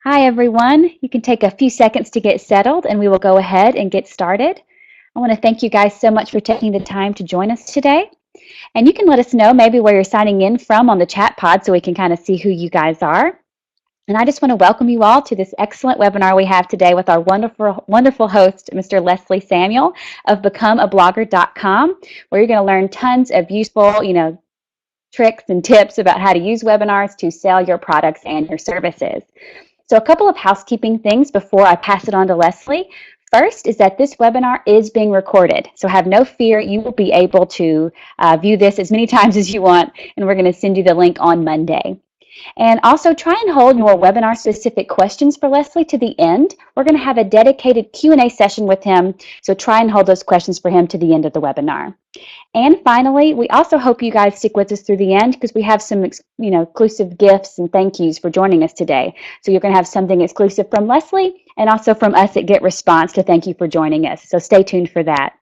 Hi, everyone. You can take a few seconds to get settled and we will go ahead and get started. I want to thank you guys so much for taking the time to join us today. And you can let us know maybe where you're signing in from on the chat pod so we can kind of see who you guys are. And I just want to welcome you all to this excellent webinar we have today with our wonderful host, Mr. Leslie Samuel of becomeablogger.com, where you're going to learn tons of useful, tricks and tips about how to use webinars to sell your products and your services. So a couple of housekeeping things before I pass it on to Leslie. First is that this webinar is being recorded, so have no fear. You will be able to view this as many times as you want, and we're going to send you the link on Monday. And also try and hold your webinar specific questions for Leslie to the end. We're going to have a dedicated Q&A session with him, so try and hold those questions for him to the end of the webinar. And finally, we also hope you guys stick with us through the end because we have some exclusive gifts and thank yous for joining us today. So you're going to have something exclusive from Leslie and also from us at GetResponse to thank you for joining us. So stay tuned for that.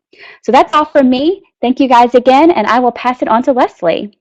So that's all from me. Thank you guys again, and I will pass it on to Leslie.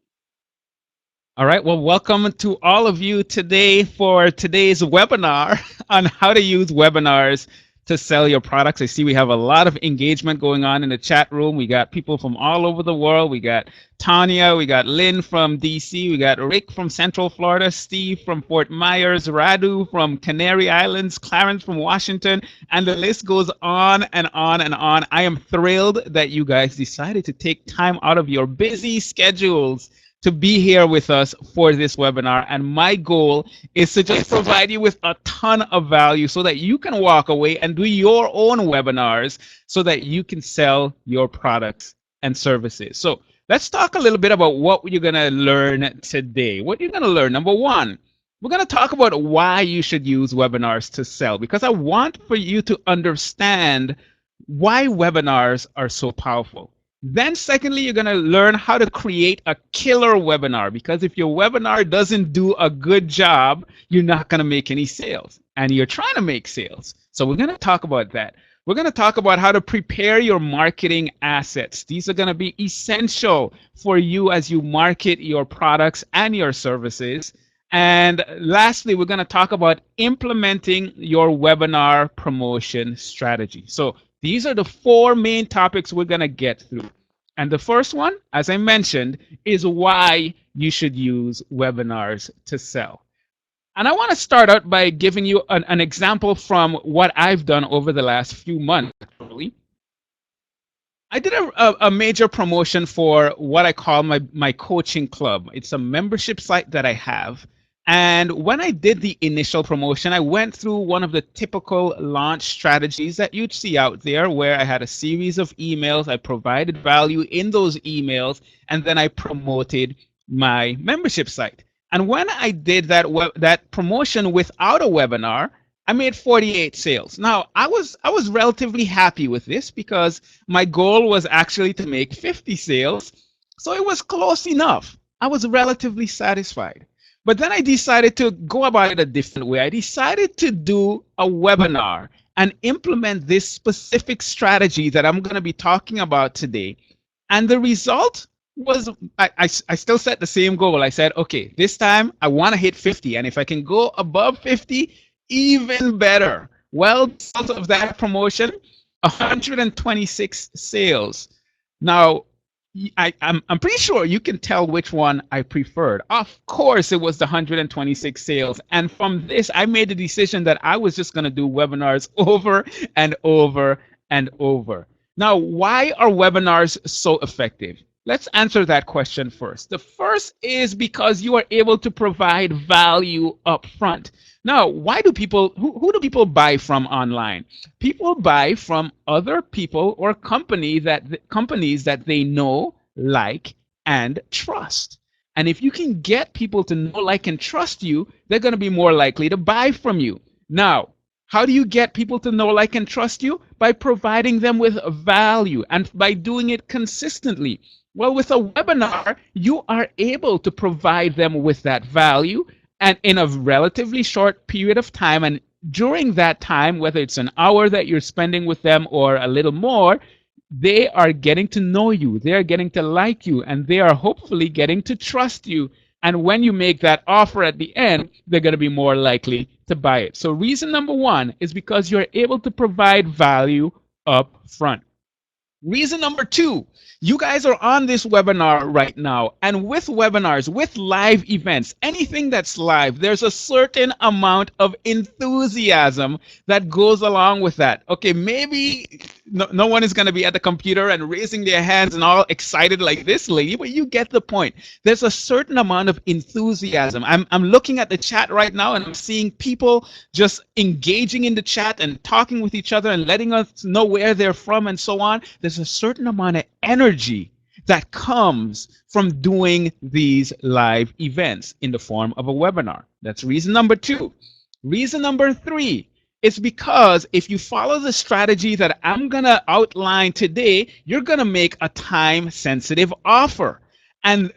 All right, well, welcome to all of you today for today's webinar on how to use webinars to sell your products. I see we have a lot of engagement going on in the chat room. We got people from all over the world. We got Tanya, we got Lynn from DC, we got Rick from Central Florida, Steve from Fort Myers, Radu from Canary Islands, Clarence from Washington, and the list goes on and on and on. I am thrilled that you guys decided to take time out of your busy schedules to be here with us for this webinar. And my goal is to just provide you with a ton of value so that you can walk away and do your own webinars so that you can sell your products and services. So let's talk a little bit about what you're going to learn today. What you're going to learn, number one, we're going to talk about why you should use webinars to sell, because I want for you to understand why webinars are so powerful. Then secondly, you're going to learn how to create a killer webinar, because if your webinar doesn't do a good job, you're not going to make any sales, and you're trying to make sales. So we're going to talk about that. We're going to talk about how to prepare your marketing assets. These are going to be essential for you as you market your products and your services. And lastly, we're going to talk about implementing your webinar promotion strategy. So these are the four main topics we're going to get through. And the first one, as I mentioned, is why you should use webinars to sell. And I want to start out by giving you an example from what I've done over the last few months. I did a major promotion for what I call my coaching club. It's a membership site that I have. And when I did the initial promotion, I went through one of the typical launch strategies that you'd see out there, where I had a series of emails, I provided value in those emails, and then I promoted my membership site. And when I did that promotion without a webinar, I made 48 sales. Now, I was relatively happy with this because my goal was actually to make 50 sales. So it was close enough. I was relatively satisfied. But then I decided to go about it a different way. I decided to do a webinar and implement this specific strategy that I'm going to be talking about today. And the result was, I still set the same goal. I said, okay, this time I want to hit 50. And if I can go above 50, even better. Well, out of that promotion, 126 sales. Now, I'm pretty sure you can tell which one I preferred. Of course, it was the 126 sales. And from this, I made the decision that I was just going to do webinars over and over and over. Now, why are webinars so effective? Let's answer that question first. The first is because you are able to provide value up front. Now, why do people, who do people buy from online? People buy from other people or companies that they know, like, and trust. And if you can get people to know, like, and trust you, they're going to be more likely to buy from you. Now, how do you get people to know, like, and trust you? By providing them with value and by doing it consistently. Well, with a webinar, you are able to provide them with that value and in a relatively short period of time. And during that time, whether it's an hour that you're spending with them or a little more, they are getting to know you, they are getting to like you, and they are hopefully getting to trust you. And when you make that offer at the end, they're going to be more likely to buy it. So reason number one is because you're able to provide value up front. Reason number two, you guys are on this webinar right now, and with webinars, with live events, anything that's live, there's a certain amount of enthusiasm that goes along with that. Okay, maybe no one is going to be at the computer and raising their hands and all excited like this lady, but you get the point. There's a certain amount of enthusiasm. I'm looking at the chat right now, and I'm seeing people just engaging in the chat and talking with each other and letting us know where they're from and so on. There's a certain amount of energy that comes from doing these live events in the form of a webinar. That's reason number two. Reason number three, it's because if you follow the strategy that I'm going to outline today, you're going to make a time-sensitive offer. And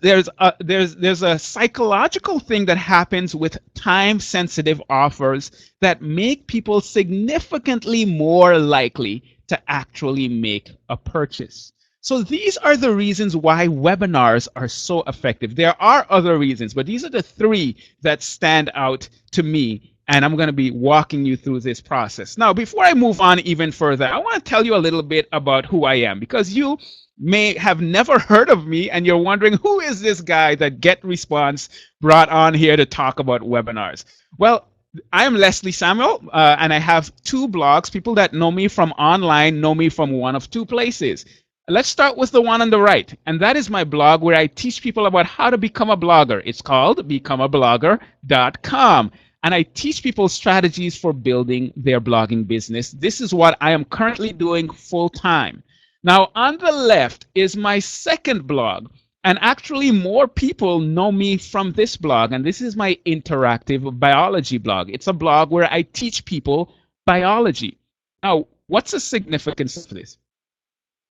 there's a psychological thing that happens with time-sensitive offers that make people significantly more likely to actually make a purchase. So these are the reasons why webinars are so effective. There are other reasons, but these are the three that stand out to me, and I'm going to be walking you through this process. Now, before I move on even further, I want to tell you a little bit about who I am, because you may have never heard of me and you're wondering, who is this guy that GetResponse brought on here to talk about webinars? Well, I am Leslie Samuel, and I have two blogs. People that know me from online know me from one of two places. Let's start with the one on the right, and that is my blog where I teach people about how to become a blogger. It's called becomeablogger.com, and I teach people strategies for building their blogging business. This is what I am currently doing full time. Now, on the left is my second blog. And actually, more people know me from this blog, and this is my interactive biology blog. It's a blog where I teach people biology. Now, what's the significance of this?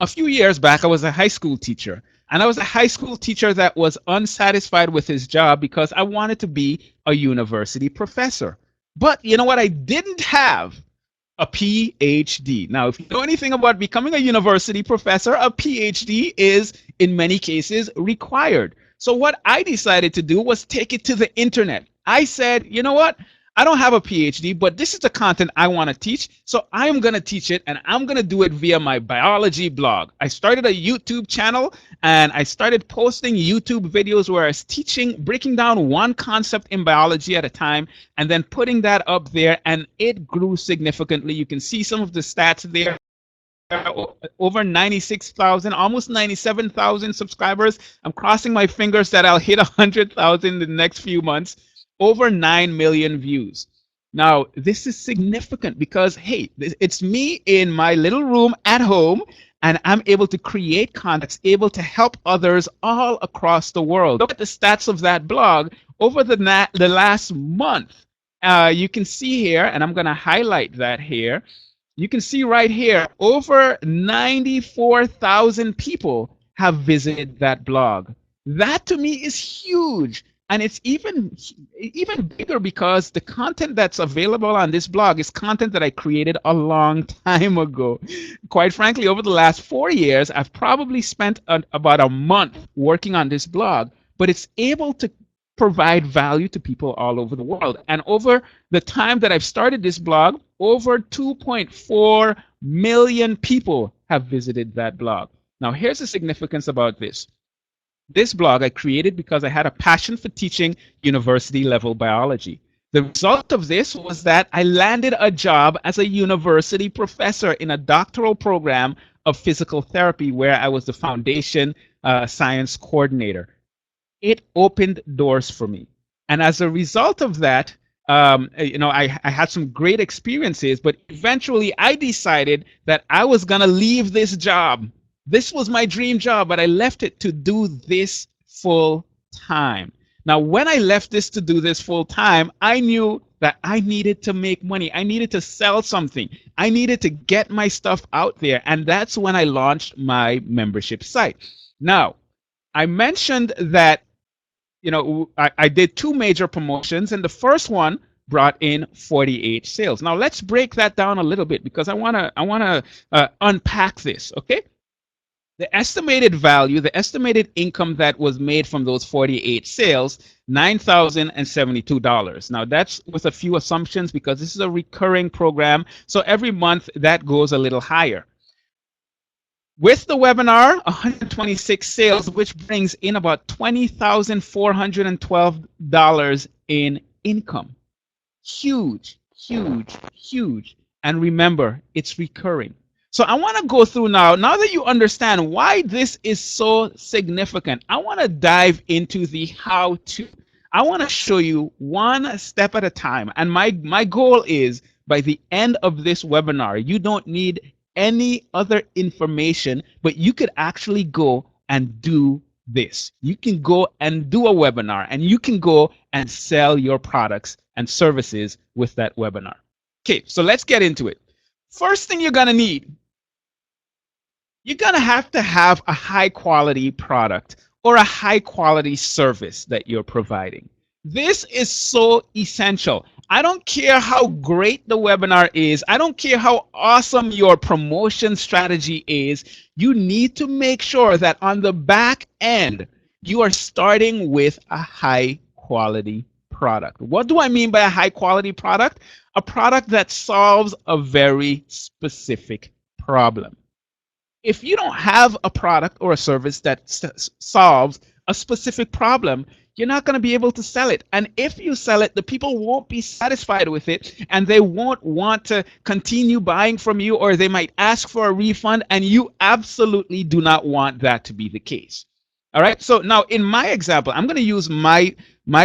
A few years back, I was a high school teacher, and I was a high school teacher that was unsatisfied with his job because I wanted to be a university professor. But you know what I didn't have? A PhD. Now, if you know anything about becoming a university professor, a PhD is, in many cases, required. So what I decided to do was take it to the internet. I said, you know what? I don't have a PhD, but this is the content I want to teach. So I am going to teach it, and I'm going to do it via my biology blog. I started a YouTube channel, and I started posting YouTube videos where I was teaching, breaking down one concept in biology at a time, and then putting that up there, and it grew significantly. You can see some of the stats there. Over 96,000, almost 97,000 subscribers. I'm crossing my fingers that I'll hit 100,000 in the next few months. Over 9 million views. Now, this is significant because, hey, it's me in my little room at home, and I'm able to create content, able to help others all across the world. Look at the stats of that blog over the last month. You can see here, and I'm going to highlight that here. You can see right here, over 94,000 people have visited that blog. That to me is huge. And it's even bigger because the content that's available on this blog is content that I created a long time ago. Quite frankly, over the last 4 years, I've probably spent about a month working on this blog, but it's able to provide value to people all over the world. And over the time that I've started this blog, over 2.4 million people have visited that blog. Now, here's the significance about this. This blog I created because I had a passion for teaching university level biology. The result of this was that I landed a job as a university professor in a doctoral program of physical therapy where I was the foundation science coordinator. It opened doors for me. And as a result of that, I had some great experiences, but eventually I decided that I was going to leave this job. This was my dream job, but I left it to do this full time. Now, when I left this to do this full time, I knew that I needed to make money. I needed to sell something. I needed to get my stuff out there. And that's when I launched my membership site. Now, I mentioned that, I did 2 major promotions, and the first one brought in 48 sales. Now, let's break that down a little bit because I want to unpack this, okay? The estimated value, the estimated income that was made from those 48 sales, $9,072. Now that's with a few assumptions because this is a recurring program. So every month that goes a little higher. With the webinar, 126 sales, which brings in about $20,412 in income. Huge, huge, huge. And remember, it's recurring. So I want to go through now that you understand why this is so significant, I want to dive into the how to. I want to show you one step at a time. And my goal is by the end of this webinar, you don't need any other information, but you could actually go and do this. You can go and do a webinar and you can go and sell your products and services with that webinar. Okay, so let's get into it. First thing you're gonna need, you're gonna have to have a high quality product or a high quality service that you're providing. This is so essential. I don't care how great the webinar is. I don't care how awesome your promotion strategy is. You need to make sure that on the back end, you are starting with a high quality product. What do I mean by a high quality product? A product that solves a very specific problem. If you don't have a product or a service that solves a specific problem, you're not going to be able to sell it. And if you sell it, the people won't be satisfied with it and they won't want to continue buying from you, or they might ask for a refund, and you absolutely do not want that to be the case. All right. So now in my example, I'm going to use my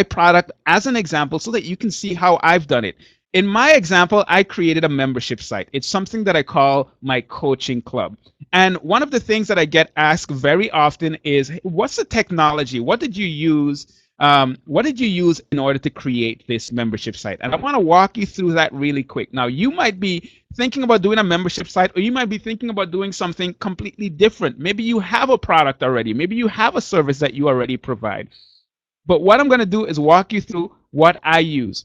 product as an example so that you can see how I've done it. In my example, I created a membership site. It's something that I call my coaching club. And one of the things that I get asked very often is, what's the technology? What did you use? What did you use in order to create this membership site? And I want to walk you through that really quick. Now, you might be thinking about doing a membership site, or you might be thinking about doing something completely different. Maybe you have a product already. Maybe you have a service that you already provide. But what I'm going to do is walk you through what I use.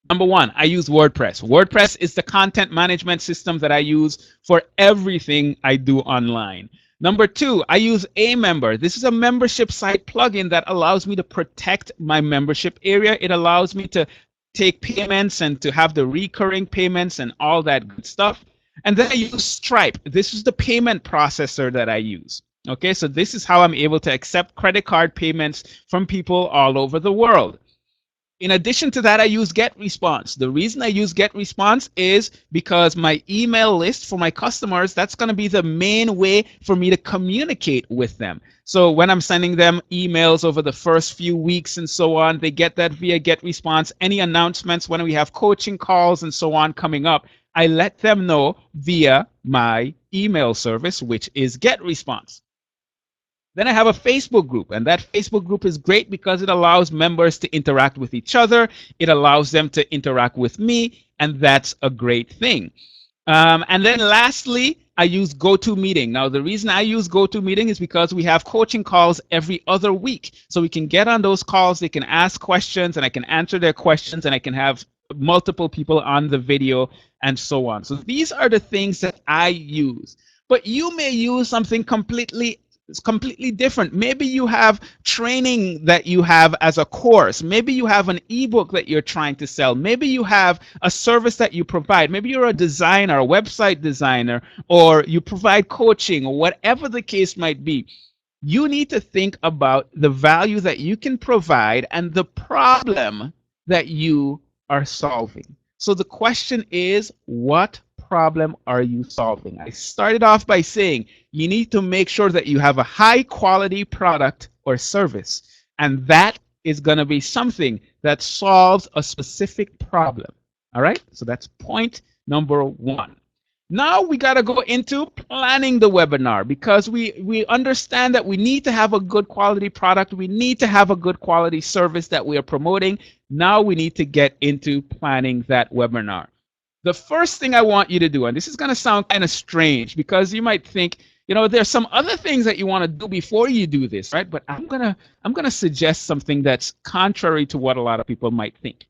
Number one, I use WordPress. WordPress is the content management system that I use for everything I do online. Number two, I use Amember. This is a membership site plugin that allows me to protect my membership area. It allows me to take payments and to have the recurring payments and all that good stuff. And then I use Stripe. This is the payment processor that I use. Okay, so this is how I'm able to accept credit card payments from people all over the world. In addition to that, I use GetResponse. The reason I use GetResponse is because my email list for my customers, that's going to be the main way for me to communicate with them. So when I'm sending them emails over the first few weeks and so on, they get that via GetResponse. Any announcements when we have coaching calls and so on coming up, I let them know via my email service, which is GetResponse. Then I have a Facebook group, and that Facebook group is great because it allows members to interact with each other. It allows them to interact with me, and that's a great thing. And then lastly, I use GoToMeeting. Now, the reason I use GoToMeeting is because we have coaching calls every other week. So we can get on those calls, they can ask questions, and I can answer their questions, and I can have multiple people on the video and so on. So these are the things that I use. But you may use something completely different. Maybe you have training that you have as a course. Maybe you have an ebook that you're trying to sell. Maybe you have a service that you provide. Maybe you're a designer, a website designer, or you provide coaching, or whatever the case might be. You need to think about the value that you can provide and the problem that you are solving. So the question is, what problem are you solving? I started off by saying you need to make sure that you have a high quality product or service, and that is going to be something that solves a specific problem. All right, so that's point number one. Now we got to go into planning the webinar, because we understand that we need to have a good quality product. We need to have a good quality service that we are promoting. Now we need to get into planning that webinar. The first thing I want you to do, and this is going to sound kind of strange because you might think, you know, there's some other things that you want to do before you do this, right? But I'm gonna suggest something that's contrary to what a lot of people might think.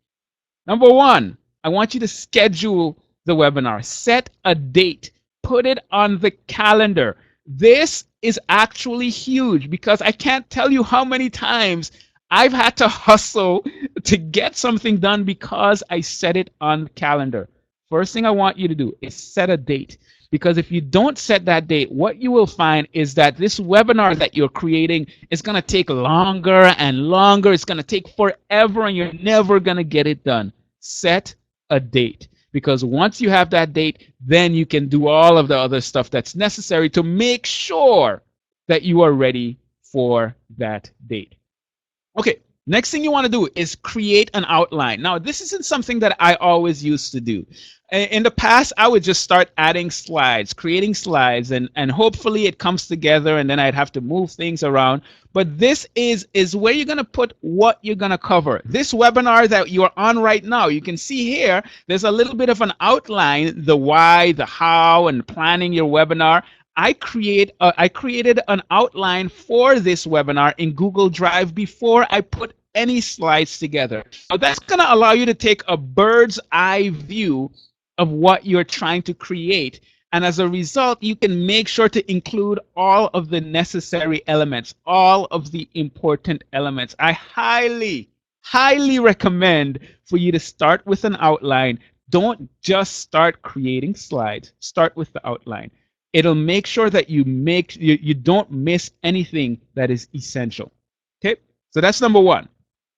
Number one, I want you to schedule the webinar. Set a date. Put it on the calendar. This is actually huge because I can't tell you how many times I've had to hustle to get something done because I set it on the calendar. First thing I want you to do is set a date. Because if you don't set that date, what you will find is that this webinar that you're creating is going to take longer and longer. It's going to take forever and you're never going to get it done. Set a date. Because once you have that date, then you can do all of the other stuff that's necessary to make sure that you are ready for that date. Okay, next thing you want to do is create an outline. Now, this isn't something that I always used to do. In the past, I would just start adding slides, creating slides, and hopefully it comes together, and then I'd have to move things around. But this is where you're going to put what you're going to cover. This webinar that you're on right now, you can see here, there's a little bit of an outline, the why, the how, and planning your webinar. I created an outline for this webinar in Google Drive before I put any slides together. So that's going to allow you to take a bird's eye view of what you're trying to create. And as a result, you can make sure to include all of the necessary elements, all of the important elements. I highly, highly recommend for you to start with an outline. Don't just start creating slides. Start with the outline. It'll make sure that you don't miss anything that is essential. Okay, so that's number one.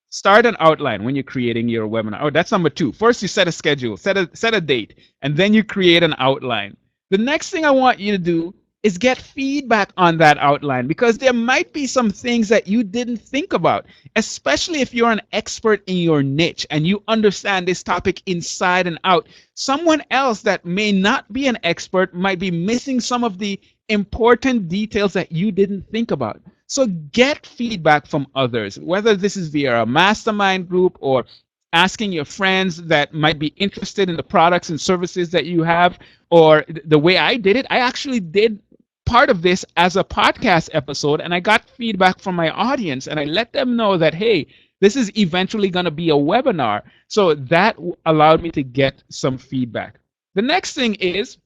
Start an outline when you're creating your webinar. Oh, that's number two. First, you set a schedule, set a date, and then you create an outline. The next thing I want you to do is get feedback on that outline, because there might be some things that you didn't think about, especially if you're an expert in your niche and you understand this topic inside and out. Someone else that may not be an expert might be missing some of the important details that you didn't think about. So get feedback from others, whether this is via a mastermind group or asking your friends that might be interested in the products and services that you have, or the way I did it. I actually did part of this as a podcast episode, and I got feedback from my audience, and I let them know that, hey, this is eventually going to be a webinar. So that allowed me to get some feedback. The next thing is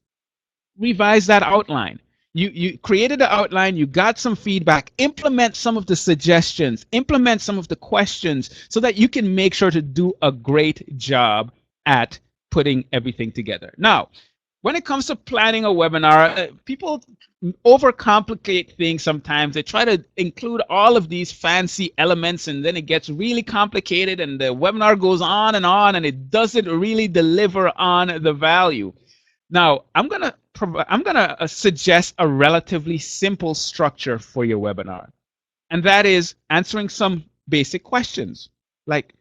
revise that outline. You created an outline, you got some feedback, implement some of the suggestions, implement some of the questions so that you can make sure to do a great job at putting everything together. Now, when it comes to planning a webinar, people overcomplicate things sometimes. They try to include all of these fancy elements, and then it gets really complicated, and the webinar goes on, and it doesn't really deliver on the value. Now, I'm gonna suggest a relatively simple structure for your webinar, and that is answering some basic questions like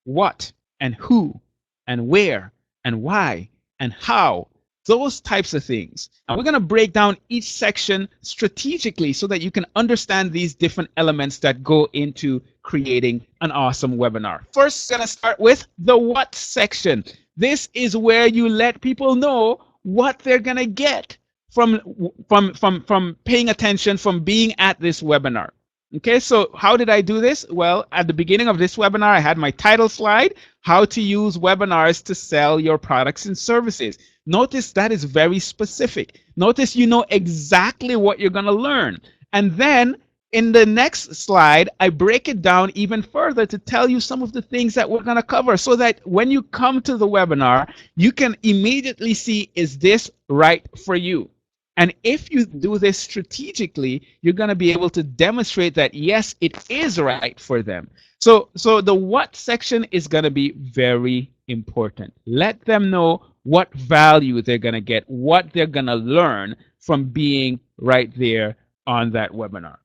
what and who and where and why and how, those types of things. And we're going to break down each section strategically so that you can understand these different elements that go into creating an awesome webinar. First, I'm going to start with the what section. This is where you let people know what they're going to get from paying attention, from being at this webinar. Okay, so how did I do this? Well, at the beginning of this webinar, I had my title slide, how to use webinars to sell your products and services. Notice that is very specific. Notice you know exactly what you're going to learn. And then in the next slide, I break it down even further to tell you some of the things that we're going to cover so that when you come to the webinar, you can immediately see, is this right for you? And if you do this strategically, you're going to be able to demonstrate that, yes, it is right for them. So the what section is going to be very important. Let them know what value they're going to get, what they're going to learn from being right there on that webinar.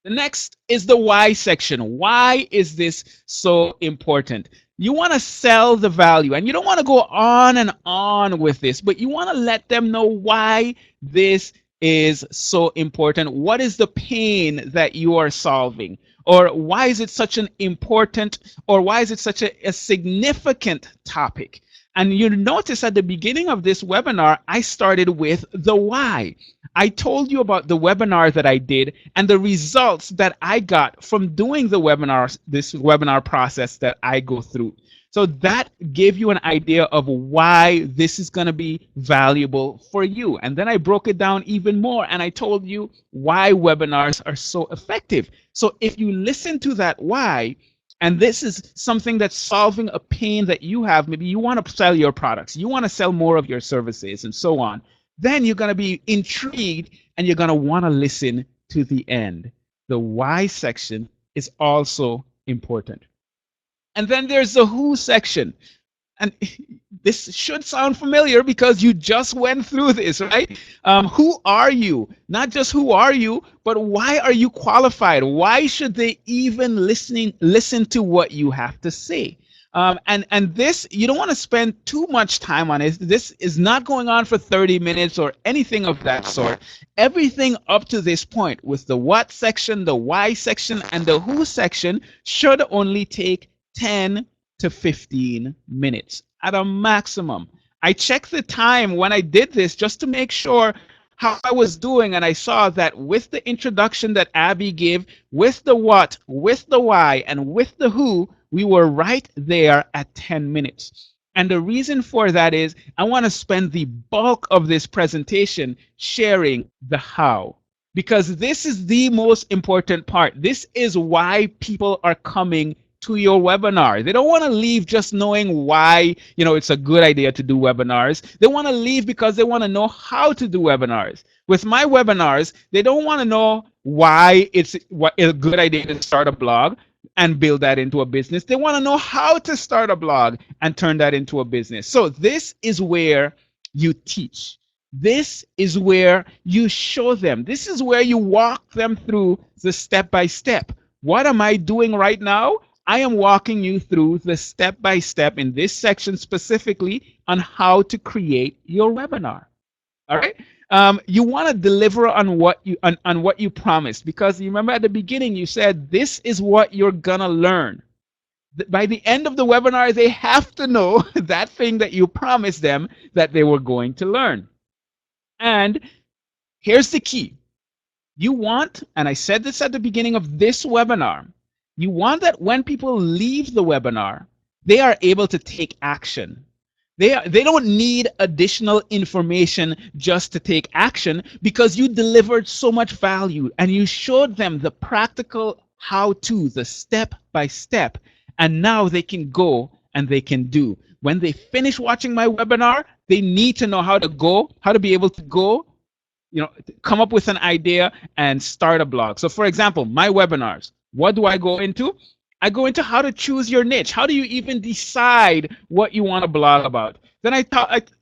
The next is the why section. Why is this so important? You want to sell the value, and you don't want to go on and on with this, but you want to let them know why this is so important. What is the pain that you are solving? Or why is it such an important, or why is it such a significant topic? And you notice at the beginning of this webinar, I started with the why. I told you about the webinar that I did and the results that I got from doing the webinars, this webinar process that I go through. So that gave you an idea of why this is going to be valuable for you. And then I broke it down even more and I told you why webinars are so effective. So if you listen to that why, and this is something that's solving a pain that you have, maybe you want to sell your products, you want to sell more of your services and so on, then you're going to be intrigued and you're going to want to listen to the end. The why section is also important. And then there's the who section. And this should sound familiar because you just went through this, right? Who are you? Not just who are you, but why are you qualified? Why should they even listen to what you have to say? And this, you don't want to spend too much time on it. This is not going on for 30 minutes or anything of that sort. Everything up to this point with the what section, the why section, and the who section should only take 10 to 15 minutes at a maximum. I checked the time when I did this just to make sure how I was doing, and I saw that with the introduction that Abby gave, with the what, with the why, and with the who, we were right there at 10 minutes. And the reason for that is I want to spend the bulk of this presentation sharing the how, because this is the most important part. This is why people are coming to your webinar. They don't want to leave just knowing why, it's a good idea to do webinars. They want to leave because they want to know how to do webinars. With my webinars, they don't want to know why it's a good idea to start a blog and build that into a business. They want to know how to start a blog and turn that into a business. So this is where you teach. This is where you show them. This is where you walk them through the step-by-step. What am I doing right now? I am walking you through the step-by-step in this section specifically on how to create your webinar. All right. You want to deliver on what you promised, because you remember at the beginning you said this is what you're gonna learn. By the end of the webinar, they have to know that thing that you promised them that they were going to learn. And here's the key. You want, and I said this at the beginning of this webinar, you want that when people leave the webinar, they are able to take action. They don't need additional information just to take action, because you delivered so much value and you showed them the practical how-to, the step-by-step, and now they can go and they can do. When they finish watching my webinar, they need to know how to be able to go, come up with an idea and start a blog. So for example, my webinars, what do I go into? I go into how to choose your niche. How do you even decide what you want to blog about? Then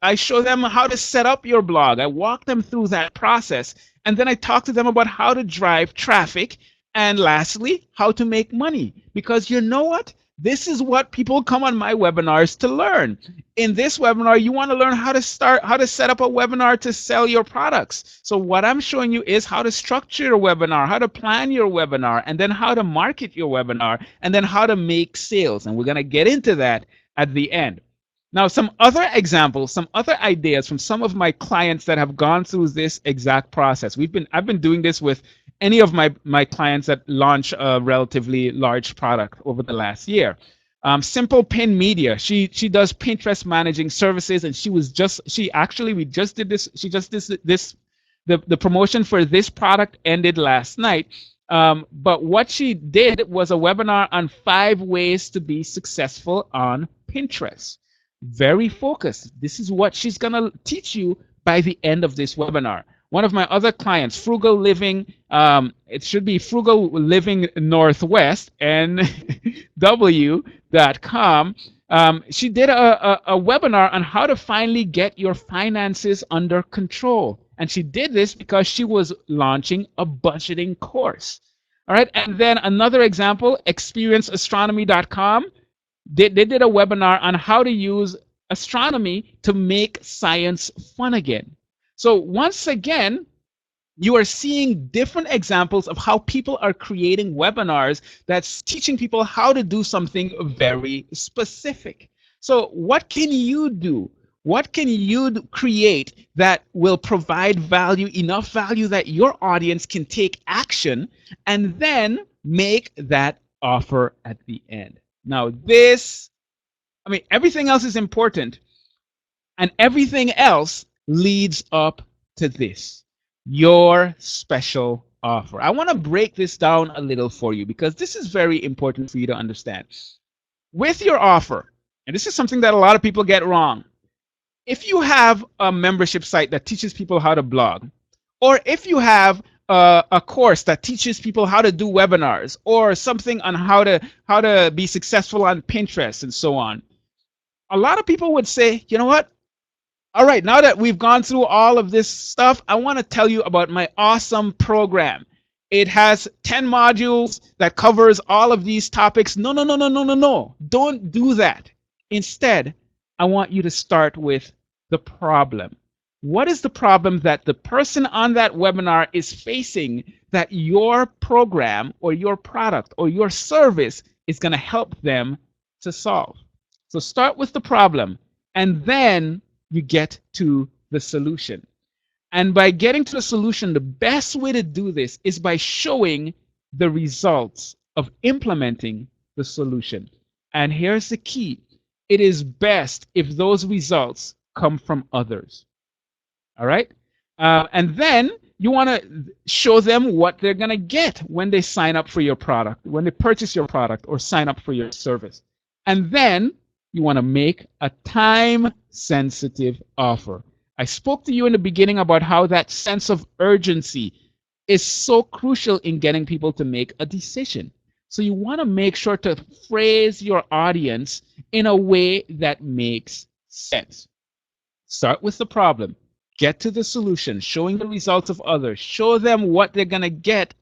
I show them how to set up your blog. I walk them through that process. And then I talk to them about how to drive traffic. And lastly, how to make money. Because you know what? This is what people come on my webinars to learn. In this webinar, you want to learn how to set up a webinar to sell your products. So what I'm showing you is how to structure your webinar, how to plan your webinar, and then how to market your webinar, and then how to make sales. And we're going to get into that at the end. Now, some other examples, some other ideas from some of my clients that have gone through this exact process. I've been doing this with any of my clients that launch a relatively large product over the last year. Simple Pin Media, she does Pinterest managing services, and we just did this. The promotion for this product ended last night. But what she did was a webinar on 5 ways to be successful on Pinterest. Very focused. This is what she's gonna teach you by the end of this webinar. One of my other clients, Frugal Living, it should be Frugal Living Northwest, NW.com. She did a webinar on how to finally get your finances under control. And she did this because she was launching a budgeting course. All right. And then another example, experienceastronomy.com. They did a webinar on how to use astronomy to make science fun again. So once again, you are seeing different examples of how people are creating webinars that's teaching people how to do something very specific. So what can you do? What can you create that will provide value, enough value that your audience can take action and then make that offer at the end? Now, this I mean, everything else is important, and everything else leads up to this, your special offer. I want to break this down a little for you because this is very important for you to understand. With your offer, and this is something that a lot of people get wrong, if you have a membership site that teaches people how to blog, or if you have a course that teaches people how to do webinars, or something on how to be successful on Pinterest and so on, a lot of people would say, you know what? All right, now that we've gone through all of this stuff, I want to tell you about my awesome program. It has 10 modules that covers all of these topics. No, no, no, no, no, no, no. Don't do that. Instead, I want you to start with the problem. What is the problem that the person on that webinar is facing that your program or your product or your service is going to help them to solve? So start with the problem, and then you get to the solution. And by getting to the solution, the best way to do this is by showing the results of implementing the solution. And here's the key. It is best if those results come from others. All right? And then you want to show them what they're going to get when they sign up for your product, when they purchase your product or sign up for your service. And then you want to make a time-sensitive offer. I spoke to you in the beginning about how that sense of urgency is so crucial in getting people to make a decision. So you want to make sure to phrase your audience in a way that makes sense. Start with the problem. Get to the solution, showing the results of others. Show them what they're going to get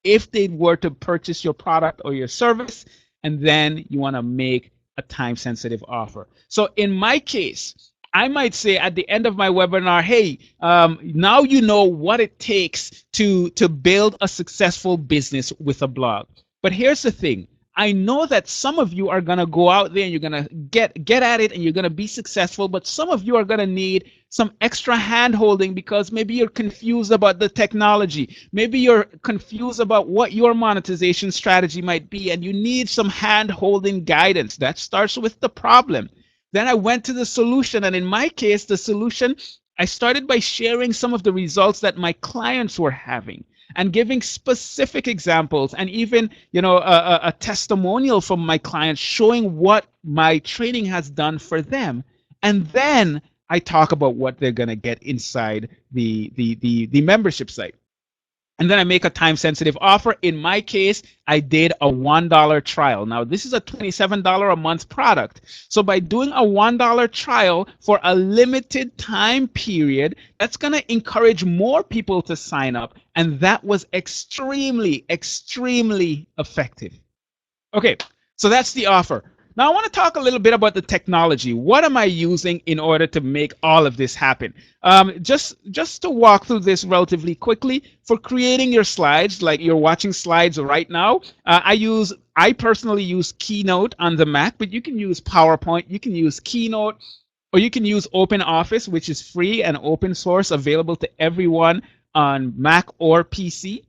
if they were to purchase your product or your service. And then you want to make a time-sensitive offer. So in my case, I might say at the end of my webinar, hey, now you know what it takes to build a successful business with a blog. But here's the thing. I know that some of you are going to go out there and you're going to get at it and you're going to be successful, but some of you are going to need some extra hand holding because maybe you're confused about the technology. Maybe you're confused about what your monetization strategy might be and you need some hand holding guidance. That starts with the problem. Then I went to the solution, and in my case, the solution, I started by sharing some of the results that my clients were having and giving specific examples and even a testimonial from my clients showing what my training has done for them. And then I talk about what they're going to get inside the membership site. And then I make a time-sensitive offer. In my case, I did a $1 trial. Now, this is a $27 a month product. So by doing a $1 trial for a limited time period, that's going to encourage more people to sign up. And that was extremely, extremely effective. Okay, so that's the offer. Now, I want to talk a little bit about the technology. What am I using in order to make all of this happen? Just to walk through this relatively quickly, for creating your slides, like you're watching slides right now, I personally use Keynote on the Mac, but you can use PowerPoint, you can use Keynote, or you can use OpenOffice, which is free and open source, available to everyone on Mac or PC.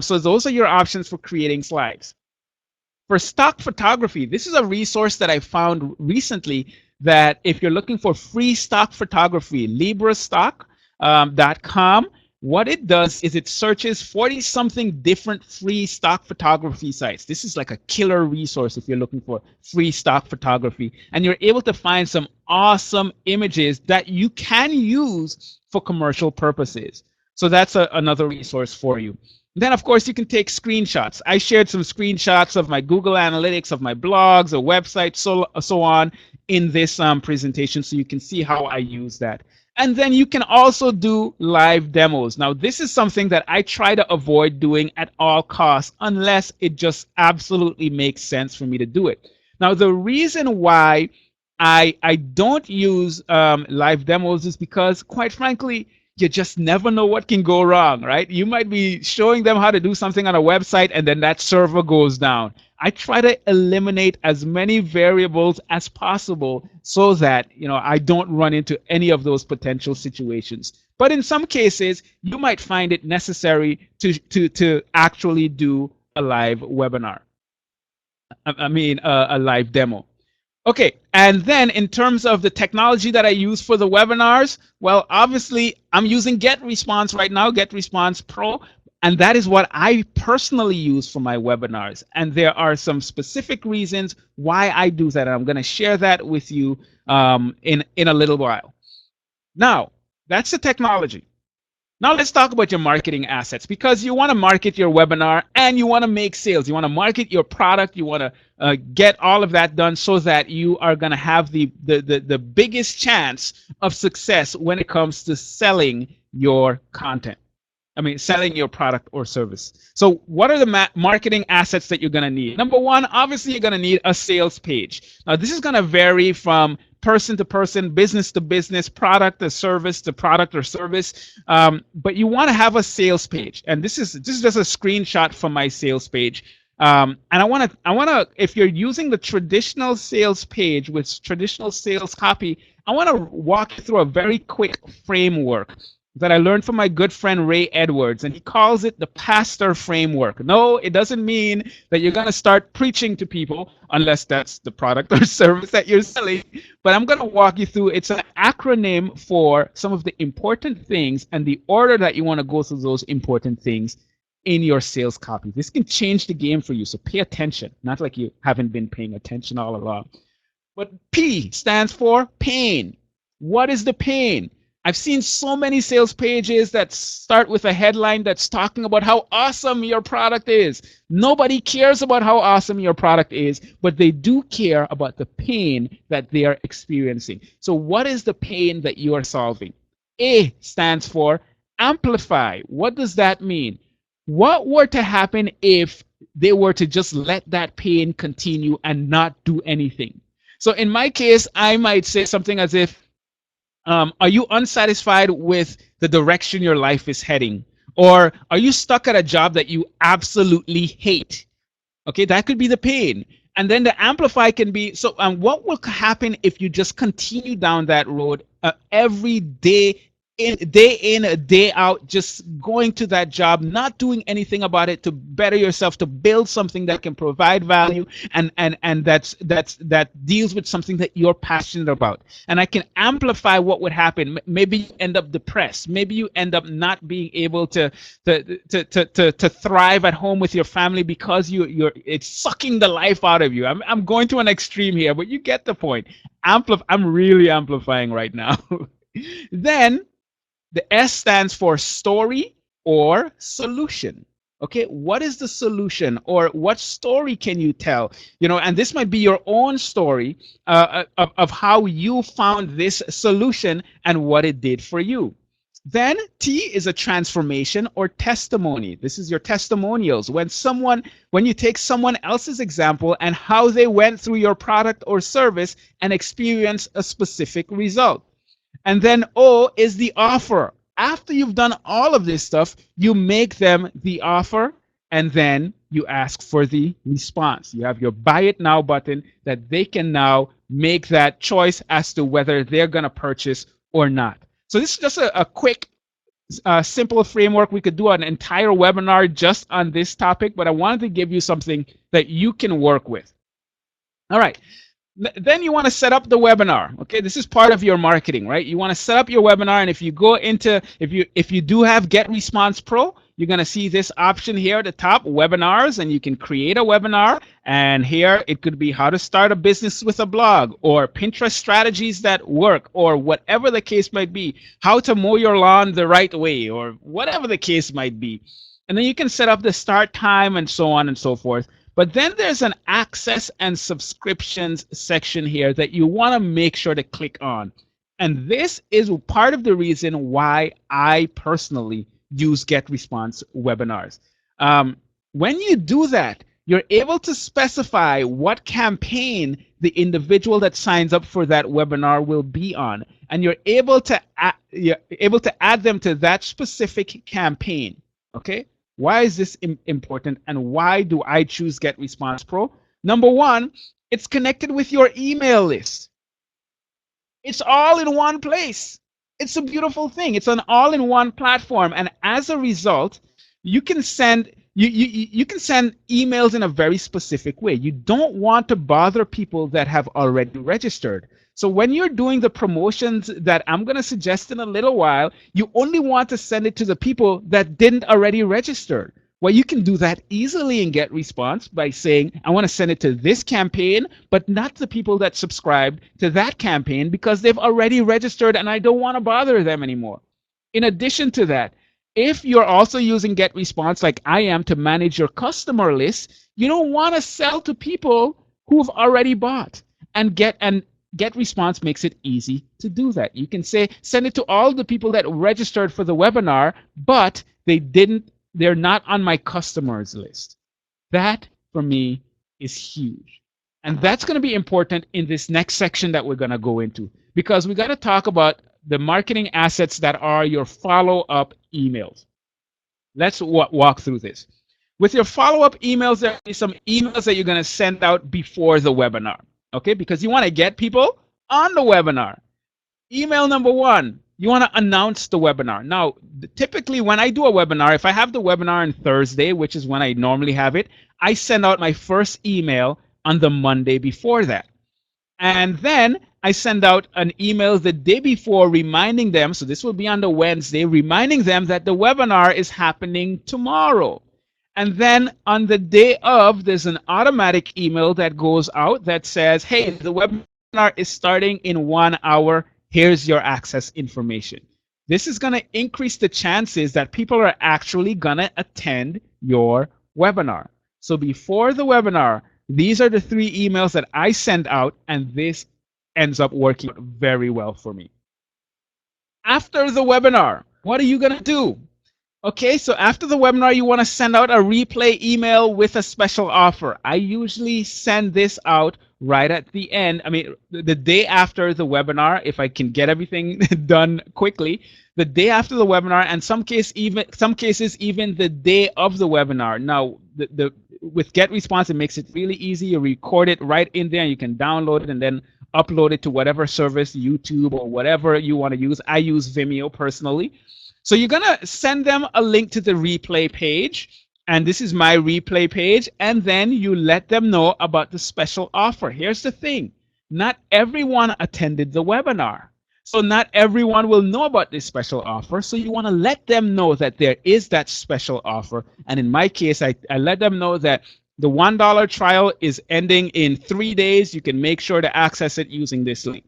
So those are your options for creating slides. For stock photography, this is a resource that I found recently that if you're looking for free stock photography, librastock.com, what it does is it searches 40-something different free stock photography sites. This is like a killer resource if you're looking for free stock photography. And you're able to find some awesome images that you can use for commercial purposes. So that's another resource for you. Then, of course, you can take screenshots. I shared some screenshots of my Google Analytics, of my blogs, or websites, so on in this presentation, so you can see how I use that. And then you can also do live demos. Now, this is something that I try to avoid doing at all costs unless it just absolutely makes sense for me to do it. Now, the reason why I don't use live demos is because, quite frankly, you just never know what can go wrong, right? You might be showing them how to do something on a website and then that server goes down. I try to eliminate as many variables as possible so that I don't run into any of those potential situations. But in some cases, you might find it necessary to actually do a live webinar. A live demo. Okay, and then in terms of the technology that I use for the webinars, well, obviously I'm using GetResponse right now, GetResponse Pro, and that is what I personally use for my webinars. And there are some specific reasons why I do that, and I'm going to share that with you in a little while. Now, that's the technology. Now let's talk about your marketing assets, because you want to market your webinar and you want to make sales. You want to market your product. You want to get all of that done so that you are going to have the biggest chance of success when it comes to selling your content. I mean, selling your product or service. So what are the marketing assets that you're going to need? Number one, obviously, you're going to need a sales page. Now, this is going to vary from person to person, business to business, product to service to product or service. But you want to have a sales page. And this is just a screenshot from my sales page. And I want to, if you're using the traditional sales page with traditional sales copy, I want to walk you through a very quick framework that I learned from my good friend Ray Edwards, and he calls it the P.A.S.T.O.R framework. No, it doesn't mean that you're going to start preaching to people unless that's the product or service that you're selling, but I'm going to walk you through. It's an acronym for some of the important things and the order that you want to go through those important things in your sales copy. This can change the game for you, so pay attention, not like you haven't been paying attention all along. But P stands for pain. What is the pain? I've seen so many sales pages that start with a headline that's talking about how awesome your product is. Nobody cares about how awesome your product is, but they do care about the pain that they are experiencing. So what is the pain that you are solving? A stands for amplify. What does that mean? What were to happen if they were to just let that pain continue and not do anything? So in my case, I might say something as if, are you unsatisfied with the direction your life is heading? Or are you stuck at a job that you absolutely hate? Okay, that could be the pain. And then the amplify can be, so what will happen if you just continue down that road every day, day in, day out, just going to that job, not doing anything about it to better yourself, to build something that can provide value and that deals with something that you're passionate about. And I can amplify what would happen. Maybe you end up depressed. Maybe you end up not being able to thrive at home with your family because it's sucking the life out of you. I'm going to an extreme here, but you get the point. I'm really amplifying right now. Then the S stands for story or solution. Okay, what is the solution, or what story can you tell? And this might be your own story of how you found this solution and what it did for you. Then T is a transformation or testimony. This is your testimonials. When you take someone else's example and how they went through your product or service and experience a specific result. And then O is the offer. After you've done all of this stuff, you make them the offer, and then you ask for the response. You have your buy it now button that they can now make that choice as to whether they're going to purchase or not. So this is just a quick, simple framework. We could do an entire webinar just on this topic, but I wanted to give you something that you can work with. All right. Then you want to set up the webinar. Okay, this is part of your marketing, right? You want to set up your webinar, and if you go into, if you do have GetResponse Pro, you're going to see this option here at the top, webinars, and you can create a webinar. And here it could be how to start a business with a blog, or Pinterest strategies that work, or whatever the case might be, how to mow your lawn the right way, or whatever the case might be. And then you can set up the start time and so on and so forth. But then there's an access and subscriptions section here that you want to make sure to click on. And this is part of the reason why I personally use GetResponse webinars. When you do that, you're able to specify what campaign the individual that signs up for that webinar will be on. And you're able to add them to that specific campaign. Okay? Why is this important, and why do I choose GetResponse Pro? Number one, it's connected with your email list. It's all in one place. It's a beautiful thing. It's an all-in-one platform, and as a result, you can send You can send emails in a very specific way. You don't want to bother people that have already registered. So when you're doing the promotions that I'm going to suggest in a little while, you only want to send it to the people that didn't already register. Well, you can do that easily in GetResponse by saying, I want to send it to this campaign, but not the people that subscribed to that campaign because they've already registered and I don't want to bother them anymore. In addition to that, if you're also using GetResponse like I am to manage your customer list, you don't want to sell to people who've already bought. And GetResponse makes it easy to do that. You can say, send it to all the people that registered for the webinar, but they're not on my customers list. That for me is huge. And that's going to be important in this next section that we're going to go into, because we got to talk about the marketing assets that are your follow-up emails. Let's walk through this. With your follow-up emails, there are some emails that you're going to send out before the webinar, okay? Because you want to get people on the webinar. Email number one, you want to announce the webinar. Now, typically when I do a webinar, if I have the webinar on Thursday, which is when I normally have it, I send out my first email on the Monday before that. And then I send out an email the day before reminding them, so this will be on the Wednesday, reminding them that the webinar is happening tomorrow. And then on the day of, there's an automatic email that goes out that says, hey, the webinar is starting in 1 hour. Here's your access information. This is going to increase the chances that people are actually going to attend your webinar. So before the webinar, these are the 3 emails that I send out, and this ends up working very well for me. After the webinar, what are you going to do? Okay, so after the webinar, you want to send out a replay email with a special offer. I usually send this out right at the end. I mean, the day after the webinar, if I can get everything done quickly, the day after the webinar, and some cases even the day of the webinar. Now, with GetResponse, it makes it really easy. You record it right in there, and you can download it and then upload it to whatever service, YouTube or whatever you want to use. I use Vimeo personally. So you're going to send them a link to the replay page, and this is my replay page, and then you let them know about the special offer. Here's the thing. Not everyone attended the webinar. So not everyone will know about this special offer. So you want to let them know that there is that special offer. And in my case, I let them know that the $1 trial is ending in 3 days. You can make sure to access it using this link.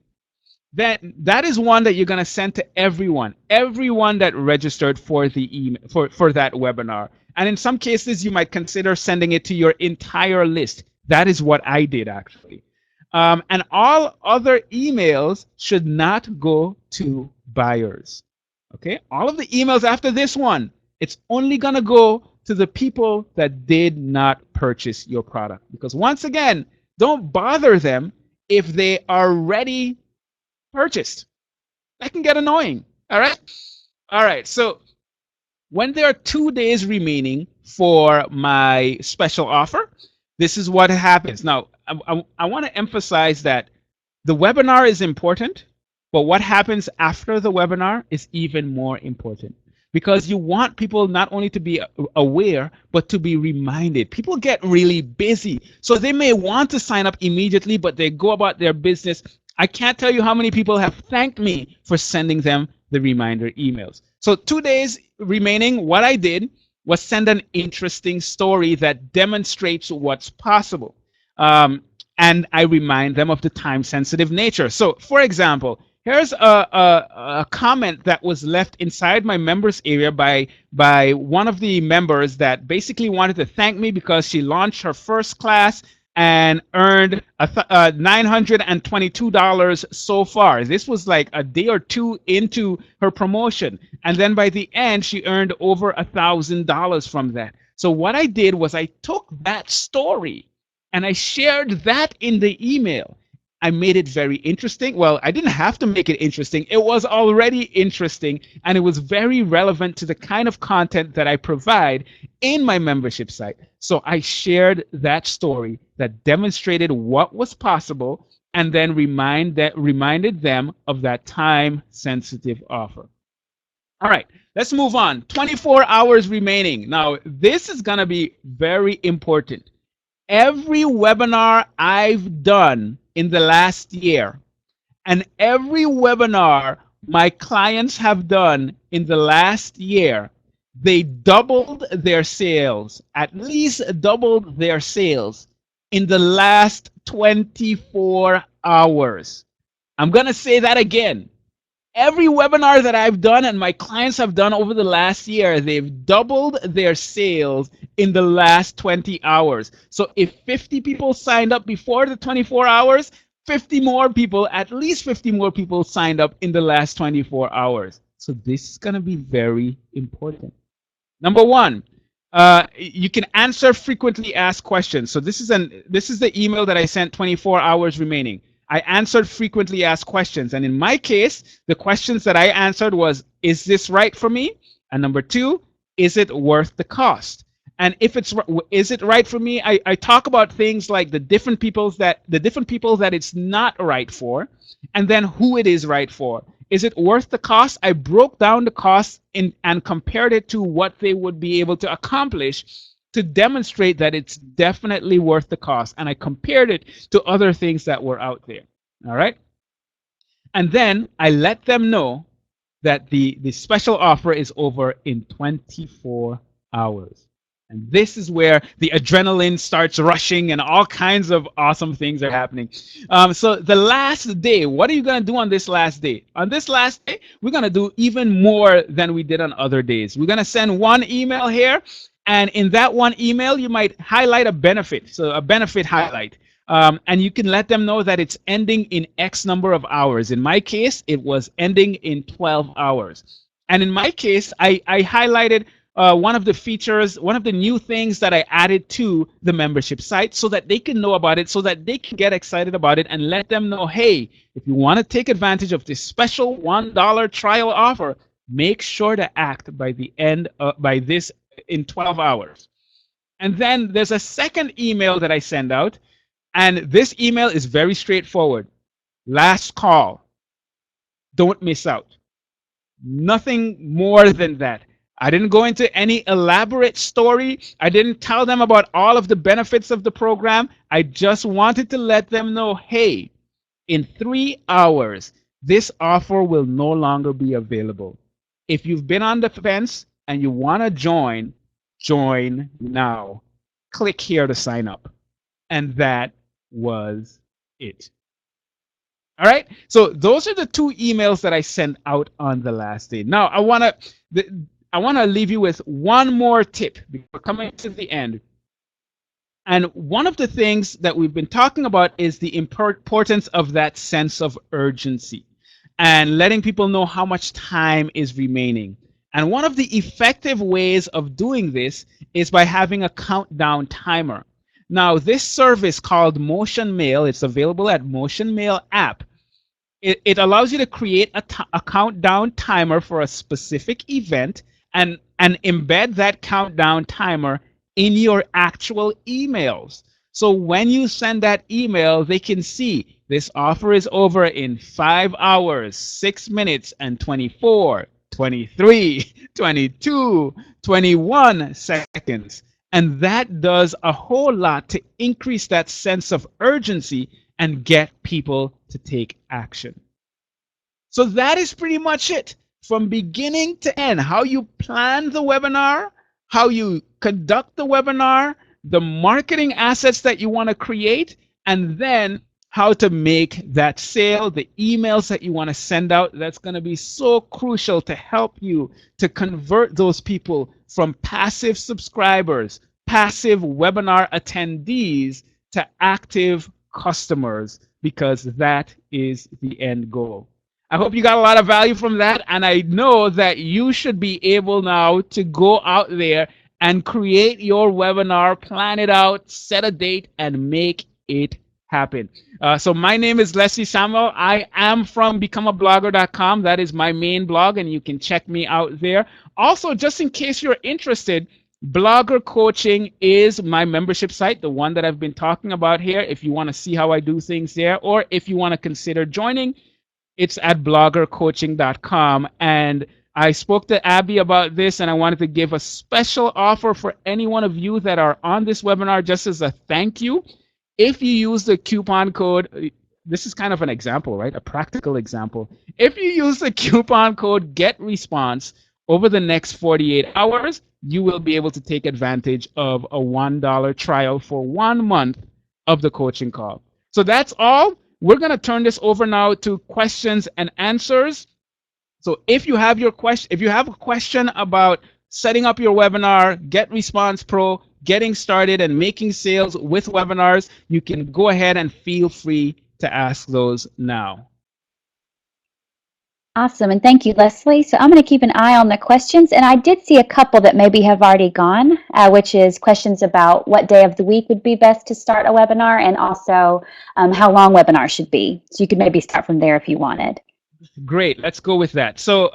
That is one that you're going to send to everyone that registered for the email for that webinar. And in some cases, you might consider sending it to your entire list. That is what I did actually. And all other emails should not go to buyers. Okay, all of the emails after this one, it's only going to go to the people that did not purchase your product. Because once again, don't bother them if they are ready purchased. That can get annoying. All right. So when there are 2 days remaining for my special offer, this is what happens. Now, I want to emphasize that the webinar is important, but what happens after the webinar is even more important, because you want people not only to be aware, but to be reminded. People get really busy, so they may want to sign up immediately, but they go about their business. I can't tell you how many people have thanked me for sending them the reminder emails. So 2 days remaining, what I did was send an interesting story that demonstrates what's possible. And I remind them of the time-sensitive nature. So for example, here's a comment that was left inside my members area by one of the members that basically wanted to thank me because she launched her first class and earned $922 so far. This was like a day or two into her promotion. And then by the end, she earned over $1,000 from that. So what I did was I took that story and I shared that in the email. I made it very interesting. Well, I didn't have to make it interesting. It was already interesting, and it was very relevant to the kind of content that I provide in my membership site. So I shared that story that demonstrated what was possible, and then reminded them of that time-sensitive offer. All right, let's move on. 24 hours remaining. Now, this is going to be very important. Every webinar I've done in the last year and every webinar my clients have done in the last year, they doubled their sales, at least doubled their sales in the last 24 hours. I'm going to say that again. Every webinar that I've done and my clients have done over the last year, they've doubled their sales in the last 20 hours. So if 50 people signed up before the 24 hours, 50 more people, at least 50 more people signed up in the last 24 hours. So this is going to be very important. Number one, you can answer frequently asked questions. So this is the email that I sent 24 hours remaining. I answered frequently asked questions. And in my case, the questions that I answered was, is this right for me? And number two, is it worth the cost? And if is it right for me? I talk about things like the different people that it's not right for, and then who it is right for. Is it worth the cost? I broke down the cost and compared it to what they would be able to accomplish to demonstrate that it's definitely worth the cost. And I compared it to other things that were out there. All right. And then I let them know that the special offer is over in 24 hours. And this is where the adrenaline starts rushing and all kinds of awesome things are happening. So the last day, what are you going to do on this last day? On this last day, we're going to do even more than we did on other days. We're going to send one email here. And in that one email, you might highlight a benefit. So a benefit highlight. And you can let them know that it's ending in X number of hours. In my case, it was ending in 12 hours. And in my case, I highlighted one of the features, one of the new things that I added to the membership site so that they can know about it, so that they can get excited about it and let them know, hey, if you want to take advantage of this special $1 trial offer, make sure to act by the end, by this in 12 hours. And then there's a second email that I send out. And this email is very straightforward. Last call. Don't miss out. Nothing more than that. I didn't go into any elaborate story. I didn't tell them about all of the benefits of the program. I just wanted to let them know, hey, in 3 hours, this offer will no longer be available. If you've been on the fence and you want to join now. Click here to sign up. And that was it. All right. So those are the two emails that I sent out on the last day. Now I want to leave you with one more tip before coming to the end. And one of the things that we've been talking about is the importance of that sense of urgency and letting people know how much time is remaining. And one of the effective ways of doing this is by having a countdown timer. Now, this service called Motion Mail, it's available at Motion Mail app. It allows you to create a countdown timer for a specific event and embed that countdown timer in your actual emails. So when you send that email, they can see this offer is over in 5 hours, 6 minutes, and 24, 23, 22, 21 seconds. And that does a whole lot to increase that sense of urgency and get people to take action. So that is pretty much it. From beginning to end, how you plan the webinar, how you conduct the webinar, the marketing assets that you want to create, and then how to make that sale, the emails that you want to send out. That's going to be so crucial to help you to convert those people from passive subscribers, passive webinar attendees to active customers, because that is the end goal. I hope you got a lot of value from that, and I know that you should be able now to go out there and create your webinar, plan it out, set a date, and make it happen. So my name is Leslie Samuel. I am from becomeablogger.com. That is my main blog, and you can check me out there. Also, just in case you're interested, Blogger Coaching is my membership site, the one that I've been talking about here. If you want to see how I do things there, or if you want to consider joining, it's at bloggercoaching.com. And I spoke to Abby about this, and I wanted to give a special offer for any one of you that are on this webinar just as a thank you. If you use the coupon code, this is kind of an example, right? A practical example. If you use the coupon code GetResponse over the next 48 hours, you will be able to take advantage of a $1 trial for 1 month of the coaching call. So that's all. We're going to turn this over now to questions and answers. So if you have a question about setting up your webinar, GetResponse Pro, getting started and making sales with webinars, you can go ahead and feel free to ask those now. Awesome, and thank you, Leslie. So I'm going to keep an eye on the questions, and I did see a couple that maybe have already gone, which is questions about what day of the week would be best to start a webinar, and also how long webinars should be. So you could maybe start from there if you wanted. Great, let's go with that. So